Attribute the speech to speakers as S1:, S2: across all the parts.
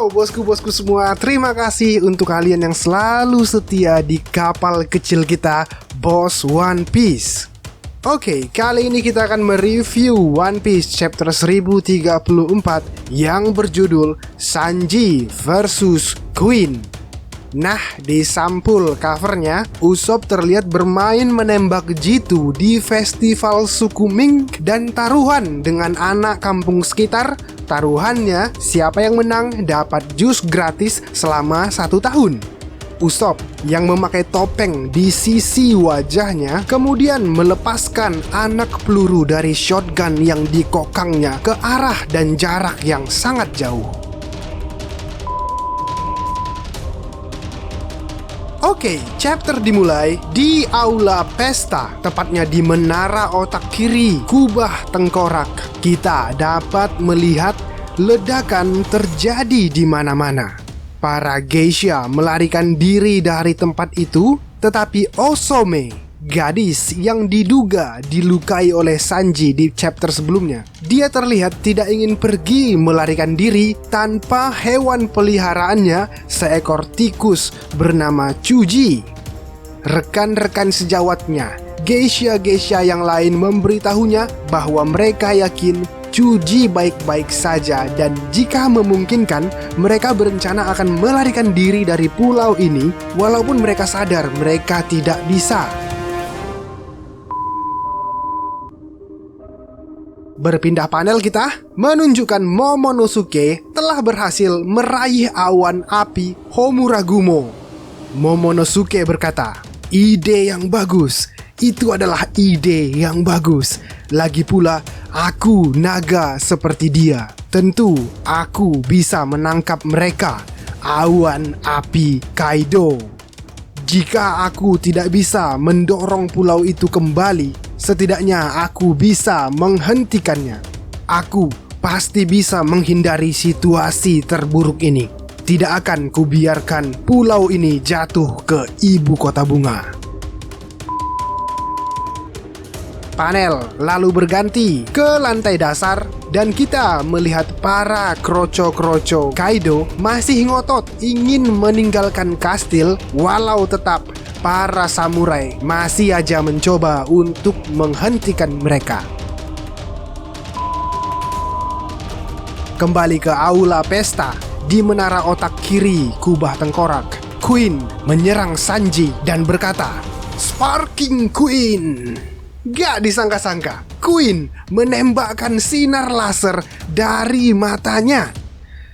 S1: Wow, bosku-bosku semua, terima kasih untuk kalian yang selalu setia di kapal kecil kita, Bos One Piece. Oke, kali ini kita akan mereview One Piece chapter 1034 yang berjudul Sanji vs Queen. Nah, di sampul covernya, Usopp terlihat bermain menembak jitu di festival suku Ming dan taruhan dengan anak kampung sekitar. Taruhannya, siapa yang menang dapat jus gratis selama 1 tahun. Usopp yang memakai topeng di sisi wajahnya kemudian melepaskan anak peluru dari shotgun yang dikokangnya ke arah dan jarak yang sangat jauh. Oke, chapter dimulai di Aula Pesta, tepatnya di Menara Otak Kiri, Kubah Tengkorak. Kita dapat melihat ledakan terjadi di mana-mana. Para geisha melarikan diri dari tempat itu, tetapi Osome, gadis yang diduga dilukai oleh Sanji di chapter sebelumnya, dia terlihat tidak ingin pergi melarikan diri tanpa hewan peliharaannya, seekor tikus bernama Chuji. Rekan-rekan sejawatnya, geisha-geisha yang lain memberitahunya bahwa mereka yakin Chuji baik-baik saja dan jika memungkinkan mereka berencana akan melarikan diri dari pulau ini walaupun mereka sadar mereka tidak bisa. Berpindah panel kita menunjukkan Momonosuke telah berhasil meraih awan api Homuragumo. Momonosuke berkata, "Ide yang bagus, itu adalah ide yang bagus. Lagi pula, aku naga seperti dia. Tentu aku bisa menangkap mereka, awan api Kaido. Jika aku tidak bisa mendorong pulau itu kembali, setidaknya aku bisa menghentikannya. Aku pasti bisa menghindari situasi terburuk ini. Tidak akan kubiarkan pulau ini jatuh ke ibu kota bunga." Panel lalu berganti ke lantai dasar dan kita melihat para kroco-kroco Kaido masih ngotot ingin meninggalkan kastil walau tetap para samurai masih aja mencoba untuk menghentikan mereka. Kembali ke Aula Pesta di Menara Otak Kiri, Kubah Tengkorak. Queen menyerang Sanji dan berkata, "Sparking Queen!" Gak disangka-sangka, Queen menembakkan sinar laser dari matanya.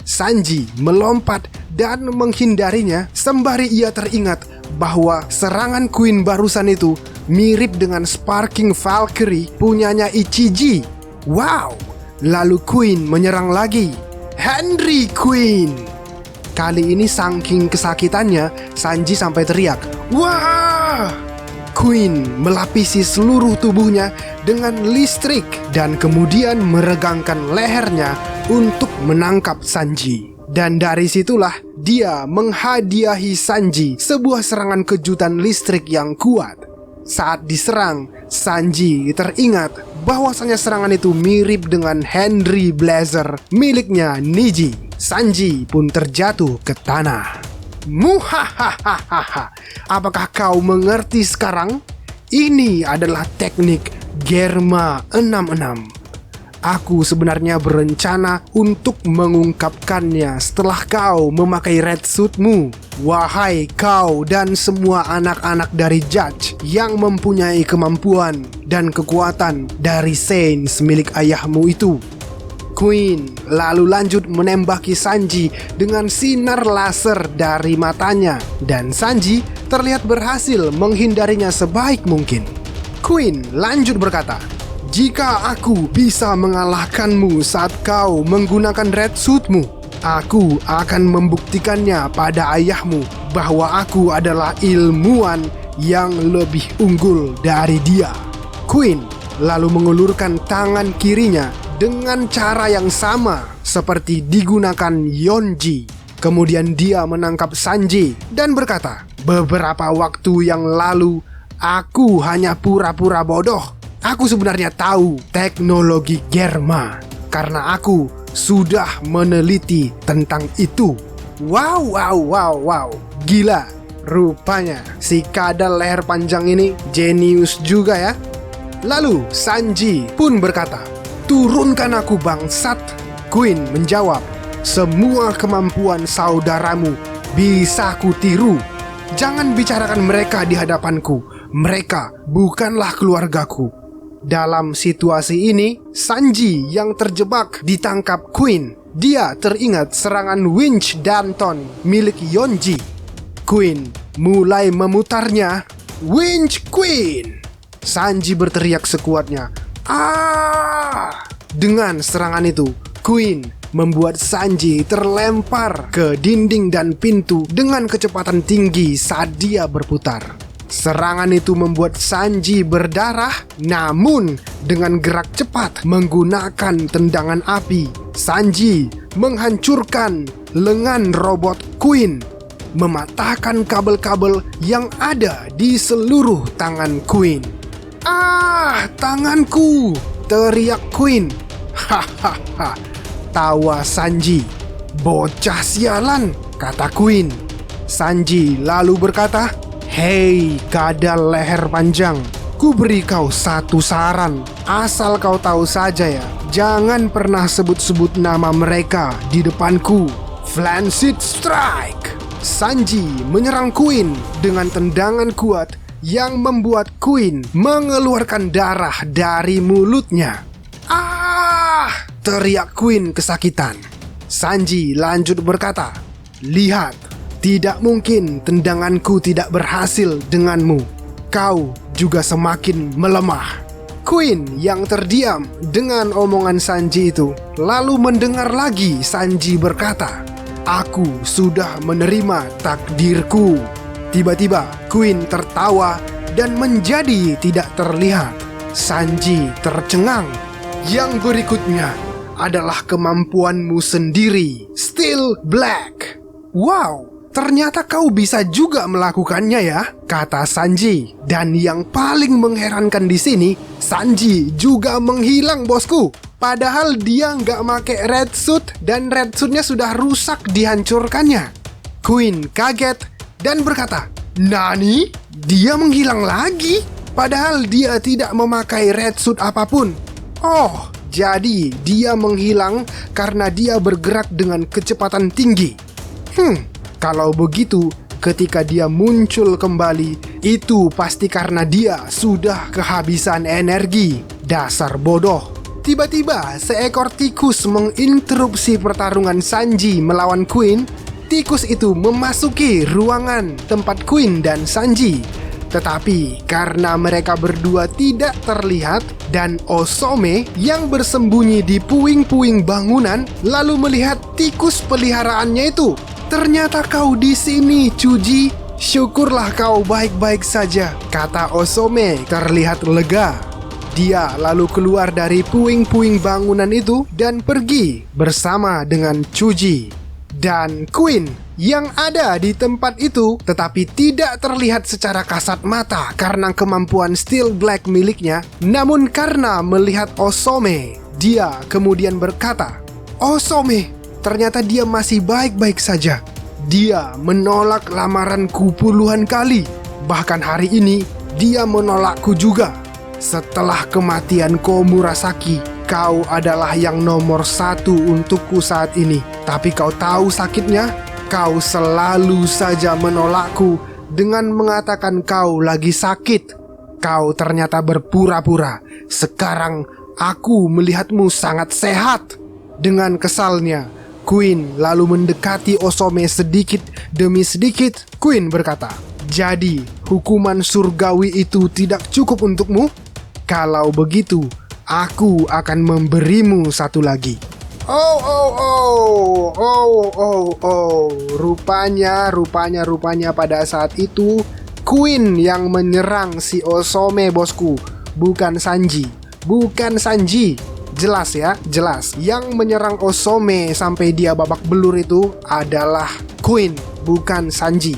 S1: Sanji melompat dan menghindarinya sembari ia teringat bahwa serangan Queen barusan itu mirip dengan Sparking Valkyrie punyanya Ichiji. Wow! Lalu Queen menyerang lagi. Henry Queen! Kali ini saking kesakitannya, Sanji sampai teriak, "Wah!" Queen melapisi seluruh tubuhnya dengan listrik dan kemudian meregangkan lehernya untuk menangkap Sanji. Dan dari situlah dia menghadiahi Sanji sebuah serangan kejutan listrik yang kuat. Saat diserang, Sanji teringat bahwasanya serangan itu mirip dengan Henry Blazer miliknya Niji. Sanji pun terjatuh ke tanah. Muhahaha. Apakah kau mengerti sekarang? Ini adalah teknik Germa 66. Aku sebenarnya berencana untuk mengungkapkannya setelah kau memakai red suitmu. Wahai kau dan semua anak-anak dari Judge yang mempunyai kemampuan dan kekuatan dari Saints milik ayahmu itu. Queen lalu lanjut menembaki Sanji dengan sinar laser dari matanya dan Sanji terlihat berhasil menghindarinya sebaik mungkin. Queen lanjut berkata, "Jika aku bisa mengalahkanmu saat kau menggunakan red suitmu, aku akan membuktikannya pada ayahmu bahwa aku adalah ilmuwan yang lebih unggul dari dia." Queen lalu mengulurkan tangan kirinya dengan cara yang sama seperti digunakan Yonji. Kemudian dia menangkap Sanji dan berkata, "Beberapa waktu yang lalu, aku hanya pura-pura bodoh. Aku sebenarnya tahu teknologi Germa karena aku sudah meneliti tentang itu. Wow, gila. Rupanya si kadal leher panjang ini jenius juga ya. Lalu Sanji pun berkata, "Turunkan aku bangsat." Queen menjawab, "Semua kemampuan saudaramu bisa kutiru. Jangan bicarakan mereka di hadapanku. Mereka bukanlah keluargaku." Dalam situasi ini, Sanji yang terjebak ditangkap Queen. Dia teringat serangan winch Danton milik Yonji. Queen mulai memutarnya. "Winch Queen!" Sanji berteriak sekuatnya. "Ah!" Dengan serangan itu, Queen membuat Sanji terlempar ke dinding dan pintu dengan kecepatan tinggi saat dia berputar. Serangan itu membuat Sanji berdarah, namun dengan gerak cepat menggunakan tendangan api, Sanji menghancurkan lengan robot Queen, mematahkan kabel-kabel yang ada di seluruh tangan Queen. "Ah, tanganku!" teriak Queen. "Hahaha," tawa Sanji. "Bocah sialan," kata Queen. Sanji lalu berkata, "Hei kadal leher panjang, ku beri kau satu saran. Asal kau tahu saja ya, jangan pernah sebut-sebut nama mereka di depanku." Flancid Strike. Sanji menyerang Queen dengan tendangan kuat yang membuat Queen mengeluarkan darah dari mulutnya. "Ah!" teriak Queen kesakitan. Sanji lanjut berkata, "Lihat, tidak mungkin tendanganku tidak berhasil denganmu. Kau juga semakin melemah." Queen yang terdiam dengan omongan Sanji itu lalu mendengar lagi Sanji berkata, "Aku sudah menerima takdirku." Tiba-tiba Queen tertawa dan menjadi tidak terlihat. Sanji tercengang. "Yang berikutnya adalah kemampuanmu sendiri, Steel Black." "Wow, ternyata kau bisa juga melakukannya ya," kata Sanji. Dan yang paling mengherankan di sini, Sanji juga menghilang, bosku. Padahal dia nggak make red suit dan red suitnya sudah rusak dihancurkannya. Queen kaget dan berkata, "Nani? Dia menghilang lagi? Padahal dia tidak memakai red suit apapun." "Oh, jadi dia menghilang karena dia bergerak dengan kecepatan tinggi. Kalau begitu, ketika dia muncul kembali, itu pasti karena dia sudah kehabisan energi. Dasar bodoh." Tiba-tiba seekor tikus menginterupsi pertarungan Sanji melawan Queen. Tikus itu memasuki ruangan tempat Queen dan Sanji. Tetapi karena mereka berdua tidak terlihat dan Osome yang bersembunyi di puing-puing bangunan lalu melihat tikus peliharaannya itu. "Ternyata kau di sini, Chuji. Syukurlah kau baik-baik saja," kata Osome terlihat lega. Dia lalu keluar dari puing-puing bangunan itu dan pergi bersama dengan Chuji. Dan Queen yang ada di tempat itu tetapi tidak terlihat secara kasat mata karena kemampuan Steel Black miliknya. Namun karena melihat Osome, dia kemudian berkata, "Osome, ternyata dia masih baik-baik saja. Dia menolak lamaranku puluhan kali. Bahkan hari ini dia menolakku juga. Setelah kematian Komurasaki, kau adalah yang nomor satu untukku saat ini. Tapi kau tahu sakitnya? Kau selalu saja menolakku dengan mengatakan kau lagi sakit. Kau ternyata berpura-pura. Sekarang aku melihatmu sangat sehat." Dengan kesalnya, Queen lalu mendekati Osome sedikit demi sedikit. Queen berkata, "Jadi, hukuman surgawi itu tidak cukup untukmu? Kalau begitu, aku akan memberimu satu lagi." Rupanya pada saat itu Queen yang menyerang si Osome, bosku. Bukan Sanji. Jelas ya, jelas. Yang menyerang Osome sampai dia babak belur itu adalah Queen, bukan Sanji.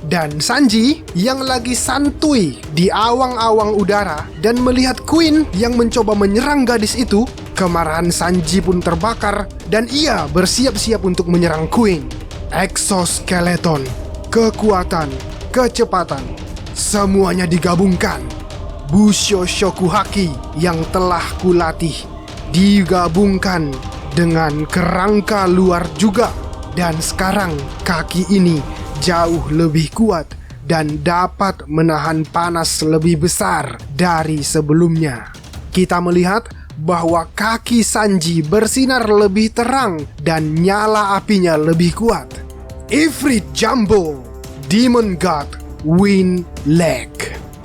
S1: Dan Sanji yang lagi santuy di awang-awang udara dan melihat Queen yang mencoba menyerang gadis itu, kemarahan Sanji pun terbakar dan ia bersiap-siap untuk menyerang Queen. Exoskeleton, kekuatan, kecepatan, semuanya digabungkan. Busho Shokuhaki yang telah kulatih digabungkan dengan kerangka luar juga. Dan sekarang kaki ini jauh lebih kuat dan dapat menahan panas lebih besar dari sebelumnya. Kita melihat bahwa kaki Sanji bersinar lebih terang dan nyala apinya lebih kuat. Ifrit Jumbo, Demon God, Wind Leg,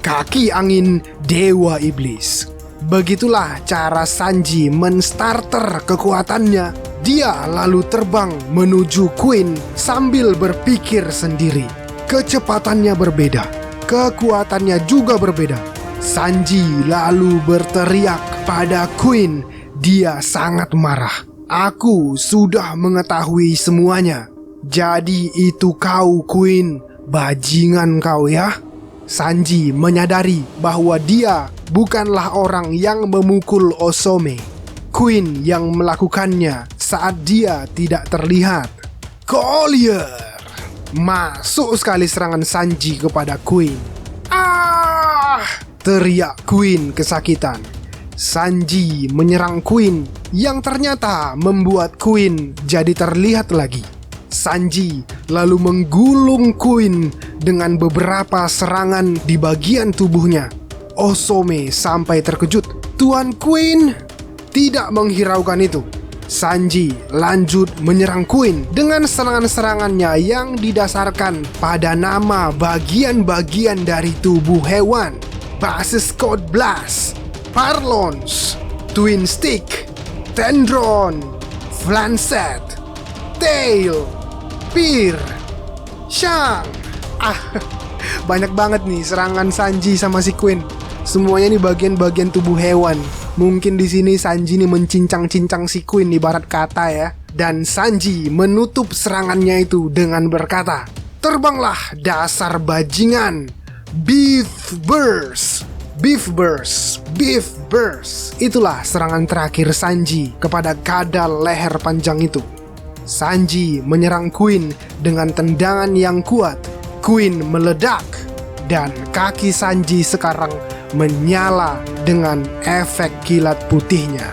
S1: kaki angin Dewa Iblis. Begitulah cara Sanji menstarter kekuatannya. Dia lalu terbang menuju Queen sambil berpikir sendiri. Kecepatannya berbeda, kekuatannya juga berbeda. Sanji lalu berteriak pada Queen. Dia sangat marah. Aku sudah mengetahui semuanya. Jadi itu kau Queen, bajingan kau ya. Sanji menyadari bahwa dia bukanlah orang yang memukul Osome. Queen yang melakukannya saat dia tidak terlihat. Collier! Masuk sekali serangan Sanji kepada Queen. Ah! Teriak Queen kesakitan. Sanji menyerang Queen yang ternyata membuat Queen jadi terlihat lagi. Sanji lalu menggulung Queen dengan beberapa serangan di bagian tubuhnya. Osome sampai terkejut. Tuan Queen tidak menghiraukan itu. Sanji lanjut menyerang Queen dengan serangan-serangannya yang didasarkan pada nama bagian-bagian dari tubuh hewan. Basis Code Blast, Parlons, Twin Stick, Tendron, Flancet, Tail, Spear, Shang. Banyak banget nih serangan Sanji sama si Queen. Semuanya nih bagian-bagian tubuh hewan. Mungkin di sini Sanji nih mencincang-cincang si Queen ibarat kata ya. Dan Sanji menutup serangannya itu dengan berkata, "Terbanglah dasar bajingan. Beef Burst, Beef Burst, Beef Burst." Itulah serangan terakhir Sanji kepada kadal leher panjang itu. Sanji menyerang Queen dengan tendangan yang kuat. Queen meledak dan kaki Sanji sekarang menyala dengan efek kilat putihnya.